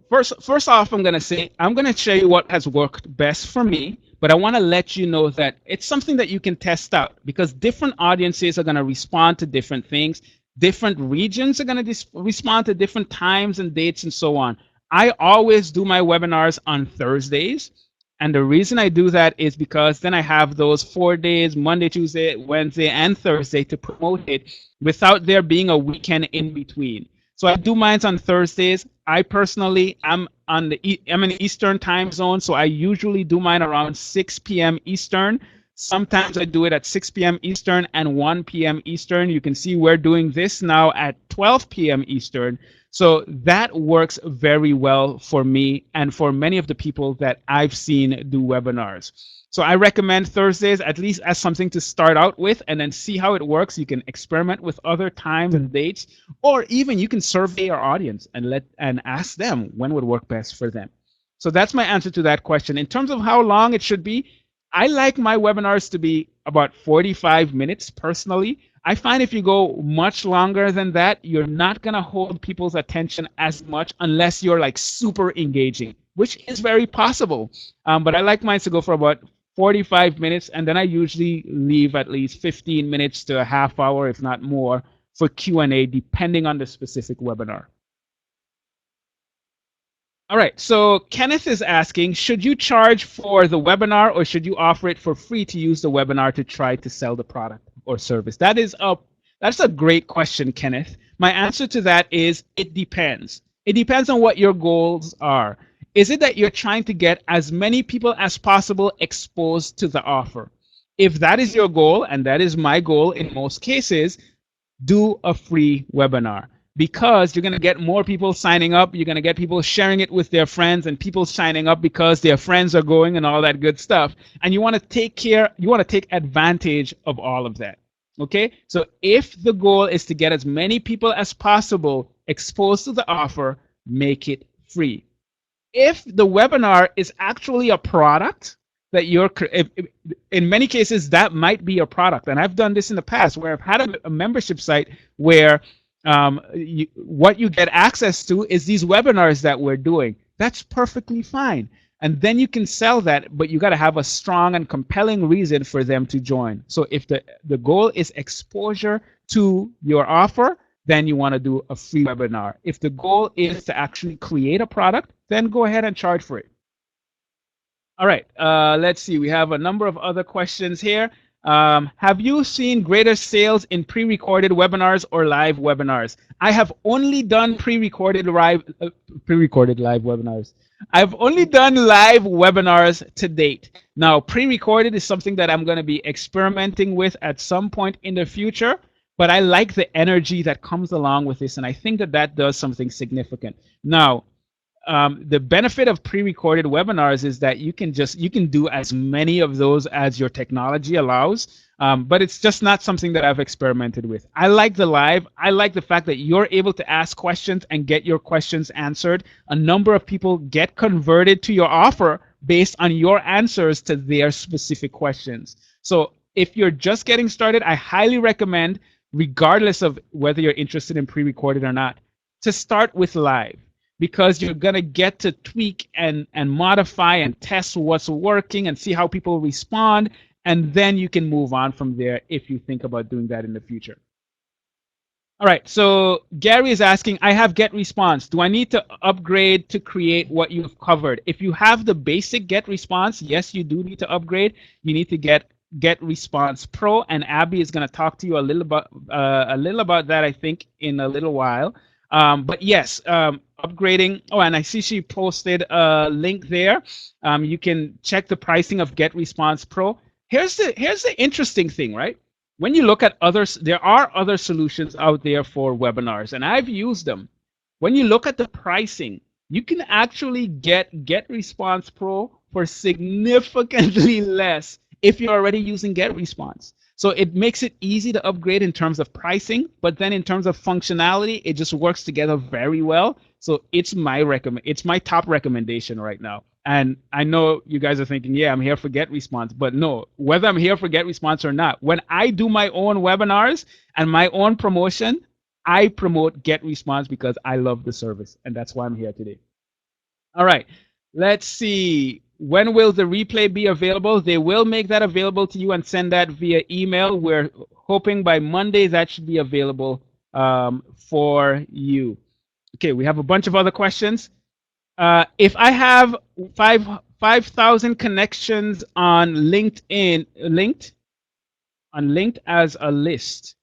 first off, I'm going to show you what has worked best for me, but I want to let you know that it's something that you can test out because different audiences are going to respond to different things. Different regions are going to respond to different times and dates and so on. I always do my webinars on Thursdays. And the reason I do that is because then I have those 4 days, Monday, Tuesday, Wednesday, and Thursday to promote it without there being a weekend in between. So I do mine on Thursdays. I personally, I'm in the Eastern time zone, so I usually do mine around 6 p.m. Eastern. Sometimes I do it at 6 p.m. Eastern and 1 p.m. Eastern. You can see we're doing this now at 12 p.m. Eastern. So that works very well for me and for many of the people that I've seen do webinars. So I recommend Thursdays at least as something to start out with and then see how it works. You can experiment with other times and dates, or even you can survey your audience and ask them when would work best for them. So that's my answer to that question. In terms of how long it should be, I like my webinars to be about 45 minutes personally. I find if you go much longer than that, you're not going to hold people's attention as much unless you're like super engaging, which is very possible. But I like mine to go for about 45 minutes, and then I usually leave at least 15 minutes to a half hour, if not more, for Q&A, depending on the specific webinar. All right, so Kenneth is asking, should you charge for the webinar or should you offer it for free to use the webinar to try to sell the product or service? That's a great question, Kenneth. My answer to that is it depends. It depends on what your goals are. Is it that you're trying to get as many people as possible exposed to the offer? If that is your goal, and that is my goal in most cases, do a free webinar. Because you're going to get more people signing up, you're going to get people sharing it with their friends and people signing up because their friends are going and all that good stuff. And you want to take advantage of all of that. Okay? So if the goal is to get as many people as possible exposed to the offer, make it free. If the webinar is actually a product that in many cases, that might be a product. And I've done this in the past where I've had a membership site where what you get access to is these webinars that we're doing. That's perfectly fine. And then you can sell that, but you got to have a strong and compelling reason for them to join. So if the goal is exposure to your offer, then you want to do a free webinar. If the goal is to actually create a product, then go ahead and charge for it. All right, let's see. We have a number of other questions here. Have you seen greater sales in pre-recorded webinars or live webinars? I have only done pre-recorded live webinars. I've only done live webinars to date. Now, pre-recorded is something that I'm going to be experimenting with at some point in the future, but I like the energy that comes along with this, and I think that does something significant. Now, the benefit of pre-recorded webinars is that you can do as many of those as your technology allows, but it's just not something that I've experimented with. I like the live. I like the fact that you're able to ask questions and get your questions answered. A number of people get converted to your offer based on your answers to their specific questions. So if you're just getting started, I highly recommend, regardless of whether you're interested in pre-recorded or not, to start with live. Because you're going to get to tweak and modify and test what's working and see how people respond. And then you can move on from there if you think about doing that in the future. All right, so Gary is asking, I have GetResponse. Do I need to upgrade to create what you've covered? If you have the basic GetResponse, yes, you do need to upgrade. You need to get GetResponse Pro, and Abby is going to talk to you a little about that, I think, in a little while. But yes, upgrading. Oh, and I see she posted a link there. You can check the pricing of GetResponse Pro. Here's the interesting thing, right? When you look at others, there are other solutions out there for webinars, and I've used them. When you look at the pricing, you can actually GetResponse Pro for significantly less if you're already using GetResponse. So it makes it easy to upgrade in terms of pricing, but then in terms of functionality, it just works together very well. So it's my top recommendation right now. And I know you guys are thinking, yeah, I'm here for GetResponse, but no, whether I'm here for GetResponse or not, when I do my own webinars and my own promotion, I promote GetResponse because I love the service, and that's why I'm here today. All right, let's see. When will the replay be available? They will make that available to you and send that via email. We're hoping by Monday that should be available for you. Okay, we have a bunch of other questions. If I have 5,000 connections on LinkedIn, linked as a list.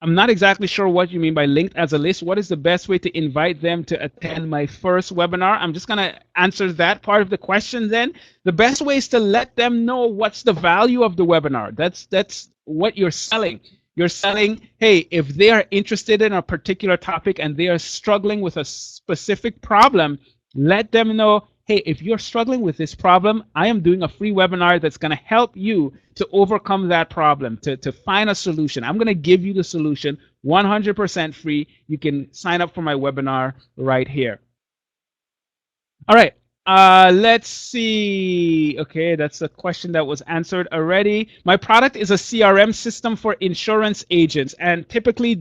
I'm not exactly sure what you mean by linked as a list. What is the best way to invite them to attend my first webinar? I'm just going to answer that part of the question then. The best way is to let them know what's the value of the webinar. That's what you're selling. You're selling, hey, if they are interested in a particular topic and they are struggling with a specific problem, let them know, hey, if you're struggling with this problem, I am doing a free webinar that's going to help you to overcome that problem, to find a solution. I'm going to give you the solution 100% free. You can sign up for my webinar right here. All right. Let's see. Okay, that's a question that was answered already. My product is a CRM system for insurance agents, and typically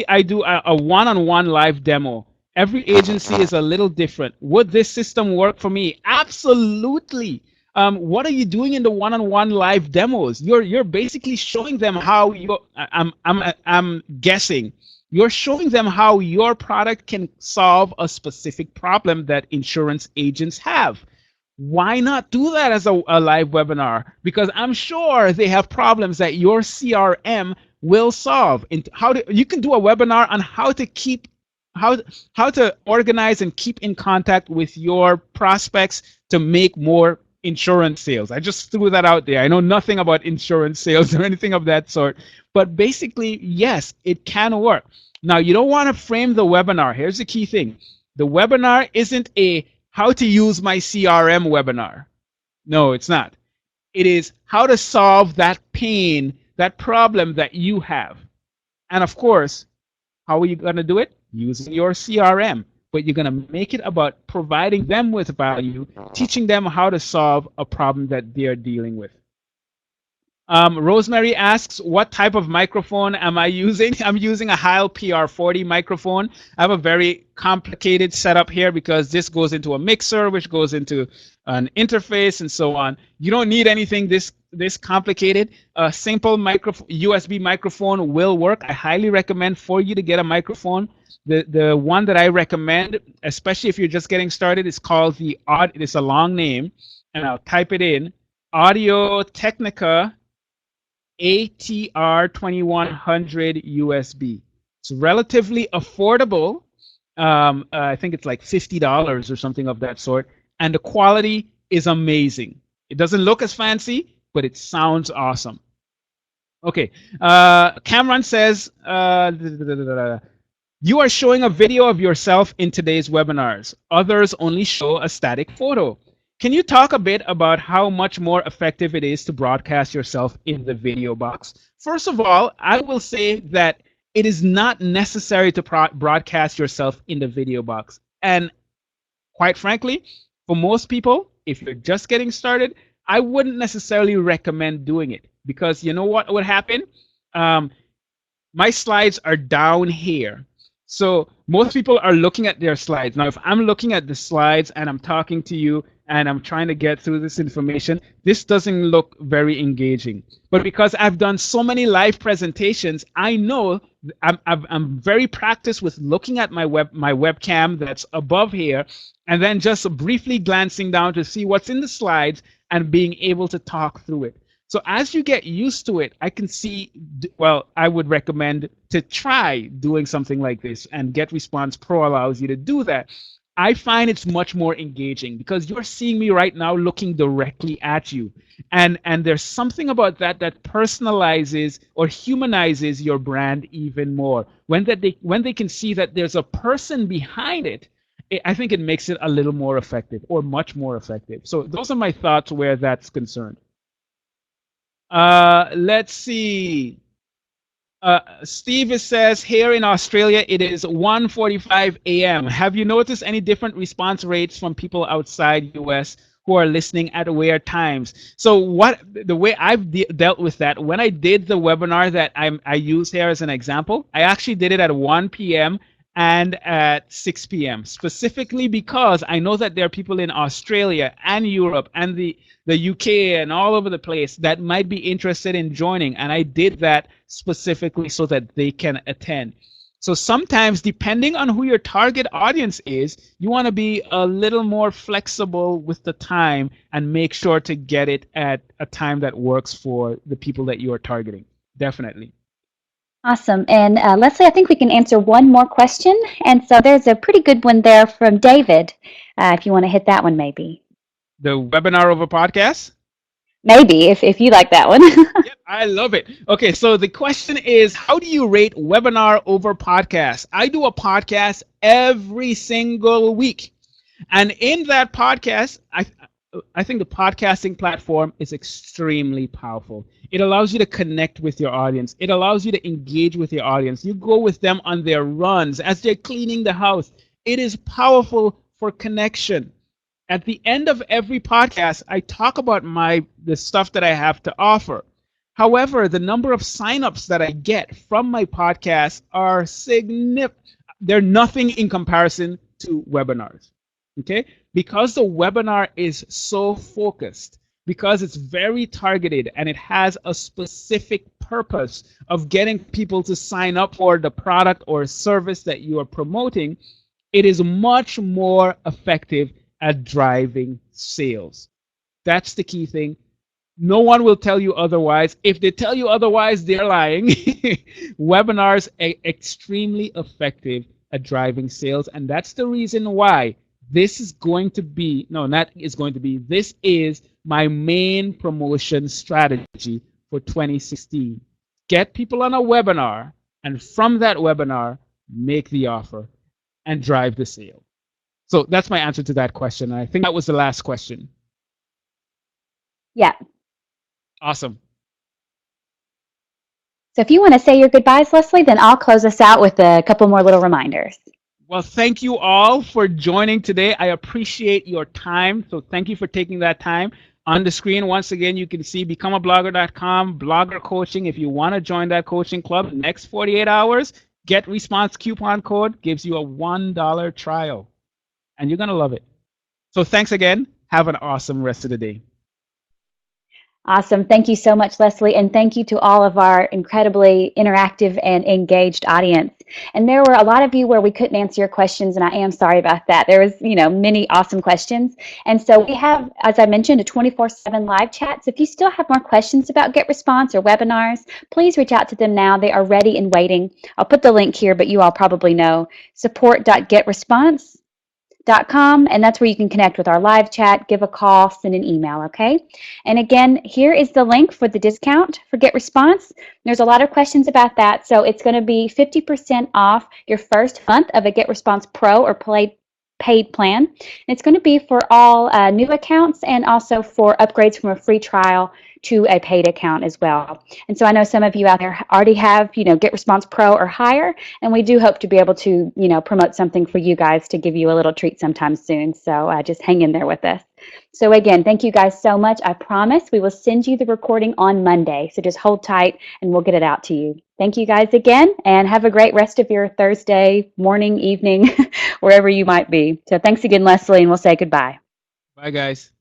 I do a one-on-one live demo. Every agency is a little different. Would this system work for me? Absolutely. What are you doing in the one-on-one live demos? You're basically showing them how I'm guessing. You're showing them how your product can solve a specific problem that insurance agents have. Why not do that as a live webinar? Because I'm sure they have problems that your CRM will solve. You can do a webinar on how to organize and keep in contact with your prospects to make more insurance sales. I just threw that out there. I know nothing about insurance sales or anything of that sort, but basically, yes, it can work. Now, you don't want to frame the webinar. Here's the key thing. The webinar isn't a how to use my CRM webinar. No, it's not. It is how to solve that pain, that problem that you have. And of course, how are you going to do it? Using your CRM. But you're going to make it about providing them with value, teaching them how to solve a problem that they're dealing with. Rosemary asks, what type of microphone am I using? I'm using a Heil PR40 microphone. I have a very complicated setup here because this goes into a mixer, which goes into an interface and so on. You don't need anything this complicated. A simple USB microphone will work. I highly recommend for you to get a microphone. The one that I recommend, especially if you're just getting started, is called it's a long name, and I'll type it in, Audio Technica A.T.R. 2100 USB. It's relatively affordable. I think it's like $50 or something of that sort. And the quality is amazing. It doesn't look as fancy, but it sounds awesome. Okay. Cameron says, you are showing a video of yourself in today's webinars. Others only show a static photo. Can you talk a bit about how much more effective it is to broadcast yourself in the video box? First of all, I will say that it is not necessary to broadcast yourself in the video box. And quite frankly, for most people, if you're just getting started, I wouldn't necessarily recommend doing it because you know what would happen? My slides are down here. So most people are looking at their slides. Now, if I'm looking at the slides and I'm talking to you and I'm trying to get through this information, this doesn't look very engaging. But because I've done so many live presentations, I know I'm very practiced with looking at my webcam that's above here, and then just briefly glancing down to see what's in the slides and being able to talk through it. So as you get used to it, I can see, well, I would recommend to try doing something like this, and GetResponse Pro allows you to do that. I find it's much more engaging because you're seeing me right now looking directly at you. And there's something about that that personalizes or humanizes your brand even more. When they can see that there's a person behind it, I think it makes it a little more effective, or much more effective. So those are my thoughts where that's concerned. Let's see. Steve says here in Australia it is 1:45 a.m. Have you noticed any different response rates from people outside US who are listening at weird times? So the way I've dealt with that, when I did the webinar that I use here as an example, I actually did it at 1 p.m. and at 6 p.m. specifically because I know that there are people in Australia and Europe and the UK and all over the place that might be interested in joining, and I did that specifically so that they can attend. So sometimes, depending on who your target audience is, you want to be a little more flexible with the time and make sure to get it at a time that works for the people that you are targeting. Definitely. Awesome. And Leslie, I think we can answer one more question. And so there's a pretty good one there from David, if you want to hit that one maybe. The webinar over podcast? Maybe, if you like that one. Yep, I love it. Okay, so the question is, how do you rate webinar over podcast? I do a podcast every single week. And in that podcast, I think the podcasting platform is extremely powerful. It allows you to connect with your audience. It allows you to engage with your audience. You go with them on their runs as they're cleaning the house. It is powerful for connection. At the end of every podcast, I talk about the stuff that I have to offer. However, the number of signups that I get from my podcast are significant. They're nothing in comparison to webinars. Okay? Because the webinar is so focused, because it's very targeted and it has a specific purpose of getting people to sign up for the product or service that you are promoting, it is much more effective at driving sales. That's the key thing. No one will tell you otherwise. If they tell you otherwise, they're lying. Webinars are extremely effective at driving sales, and that's the reason why this is going to be, no, not is going to be, this is my main promotion strategy for 2016. Get people on a webinar, and from that webinar, make the offer and drive the sale. So that's my answer to that question. I think that was the last question. Yeah. Awesome. So if you want to say your goodbyes, Leslie, then I'll close us out with a couple more little reminders. Well, thank you all for joining today. I appreciate your time. So thank you for taking that time. On the screen, once again, you can see becomeablogger.com, blogger coaching. If you want to join that coaching club, next 48 hours, GetResponse coupon code gives you a $1 trial. And you're going to love it. So thanks again. Have an awesome rest of the day. Awesome. Thank you so much, Leslie. And thank you to all of our incredibly interactive and engaged audience. And there were a lot of you where we couldn't answer your questions, and I am sorry about that. There was, many awesome questions. And so we have, as I mentioned, a 24/7 live chat. So if you still have more questions about GetResponse or webinars, please reach out to them now. They are ready and waiting. I'll put the link here, but you all probably know support.getresponse.com, and that's where you can connect with our live chat, give a call, send an email, okay? And again, here is the link for the discount for GetResponse. There's a lot of questions about that, so it's going to be 50% off your first month of a GetResponse Pro or paid plan. And it's going to be for all new accounts and also for upgrades from a free trial to a paid account as well. And so I know some of you out there already have, GetResponse Pro or higher, and we do hope to be able to, promote something for you guys to give you a little treat sometime soon. So just hang in there with us. So again, thank you guys so much. I promise we will send you the recording on Monday. So just hold tight and we'll get it out to you. Thank you guys again, and have a great rest of your Thursday morning, evening, wherever you might be. So thanks again, Leslie, and we'll say goodbye. Bye, guys.